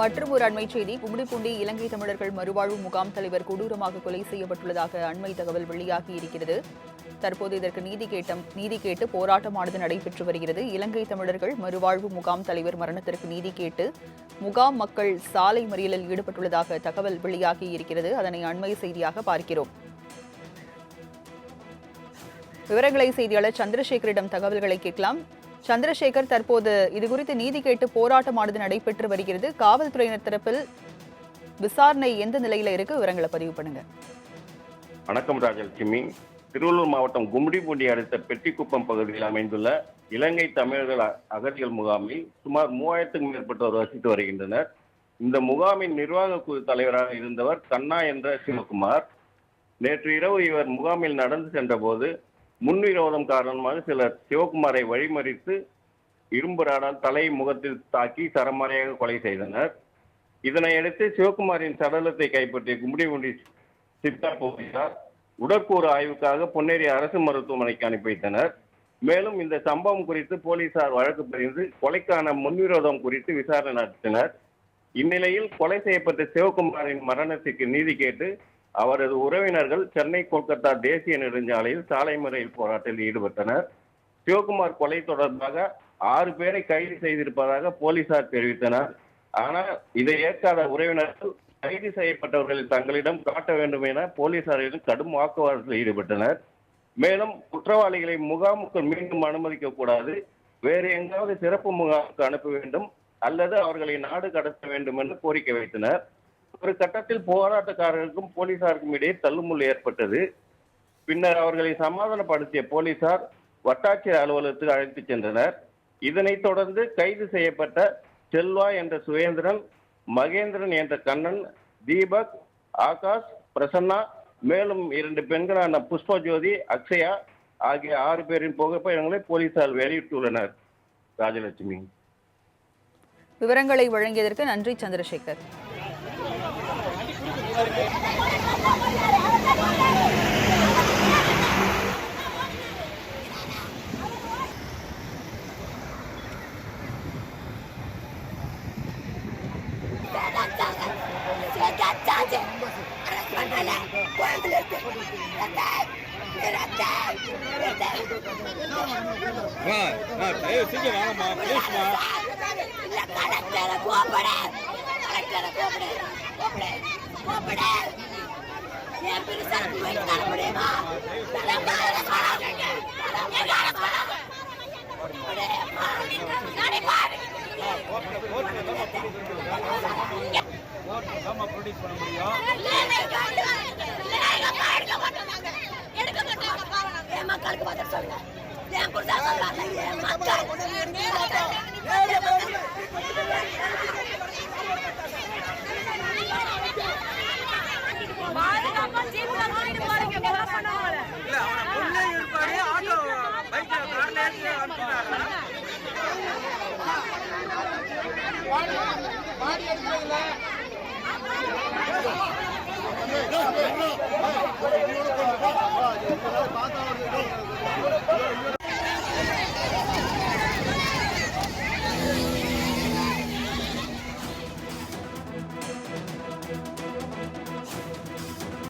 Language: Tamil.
மற்றும் ஒரு அண்மை செய்தி. கும்மிடிப்பூண்டி இலங்கை தமிழர்கள் மறுவாழ்வு முகாம் தலைவர் கொடூரமாக கொலை செய்யப்பட்டுள்ளதாக அண்மை தகவல் வெளியாகி இருக்கிறது. தற்போது இதற்கு நீதி கேட்டு போராட்டமானது நடைபெற்று வருகிறது. இலங்கை தமிழர்கள் மறுவாழ்வு முகாம் தலைவர் மரணத்திற்கு நீதி கேட்டு முகாம் மக்கள் சாலை மறியலில் ஈடுபட்டுள்ளதாக தகவல் வெளியாகி இருக்கிறது. அதனை அண்மை செய்தியாக பார்க்கிறோம். விவரங்களை செய்தியாளர் சந்திரசேகரிடம் தகவல்களை கேட்கலாம். சந்திரசேகர், தற்போது இதுகுறித்து நீதி கேட்டு போராட்டமானது நடைபெற்று வருகிறது. காவல்துறையினர் தரப்பில் விசாரணை எந்த நிலையில இருக்கு? விவரங்களை பதிவு பண்ணுங்க. வணக்கம் ராஜலட்சுமி. திருவள்ளூர் மாவட்டம் கும்மிடிப்பூண்டி அடுத்த பெட்டிக்குப்பம் பகுதியில் அமைந்துள்ள இலங்கை தமிழர்கள் அகதிகள் முகாமில் சுமார் 3000க்கும் மேற்பட்டோர் வசித்து வருகின்றனர். இந்த முகாமின் நிர்வாக குழு தலைவராக இருந்தவர் கண்ணா என்ற சிவகுமார். நேற்று இரவு இவர் முகாமில் நடந்து சென்றபோது முன்விரோதம் காரணமாக சிலர் சிவகுமாரை வழிமறித்து இரும்பு ராடால் தலை முகத்தில் தாக்கி சரமாரியாக கொலை செய்தனர். இதனையடுத்து சிவகுமாரின் சடலத்தை கைப்பற்றிய கும்மிடிப்பூண்டி சித்தா போலீசார் உடற்கூறு ஆய்வுக்காக பொன்னேரி அரசு மருத்துவமனைக்கு அனுப்பி வைத்தனர். மேலும் இந்த சம்பவம் குறித்து போலீசார் வழக்கு பதிந்து கொலைக்கான முன்விரோதம் குறித்து விசாரணை நடத்தினர். இந்நிலையில் கொலை செய்யப்பட்ட சிவகுமாரின் மரணத்துக்கு நீதி கேட்டு அவரது உறவினர்கள் சென்னை கொல்கத்தா தேசிய நெடுஞ்சாலையில் சாலை மறியல் போராட்டத்தில் ஈடுபட்டனர். சிவகுமார் கொலை தொடர்பாக 6 பேரை கைது செய்திருப்பதாக போலீசார் தெரிவித்தனர். ஆனால் இதை ஏற்காத உறவினர்கள் கைது செய்யப்பட்டவர்களை தங்களிடம் காட்ட வேண்டும் என போலீசாரிடம் கடும் வாக்குவாதத்தில் ஈடுபட்டனர். மேலும் குற்றவாளிகளை முகாமுக்கு மீண்டும் அனுமதிக்க கூடாது, வேறு எங்காவது சிறப்பு முகாமுக்கு அனுப்ப வேண்டும் அல்லது அவர்களை நாடு கடத்த வேண்டும் என்று கோரிக்கை வைத்தனர். ஒரு கட்டத்தில் போராட்டக்காரர்களுக்கும் போலீசாருக்கும் இடையே தள்ளுமுள்ளு ஏற்பட்டது. பின்னர் அவர்களை சமாதானப்படுத்திய போலீசார் வட்டாட்சியர் அலுவலகத்துக்கு அழைத்து சென்றனர். இதனைத் தொடர்ந்து கைது செய்யப்பட்ட செல்வா என்ற சுரேந்திரன், மகேந்திரன் என்ற கண்ணன், தீபக், ஆகாஷ், பிரசன்னா, மேலும் 2 பெண்களான புஷ்பஜோதி, அக்ஷயா ஆகிய 6 பேரின் புகைப்படங்களை போலீசார் வெளியிட்டுள்ளனர். ராஜலட்சுமி, விவரங்களை வழங்கியதற்கு நன்றி சந்திரசேகர். Go!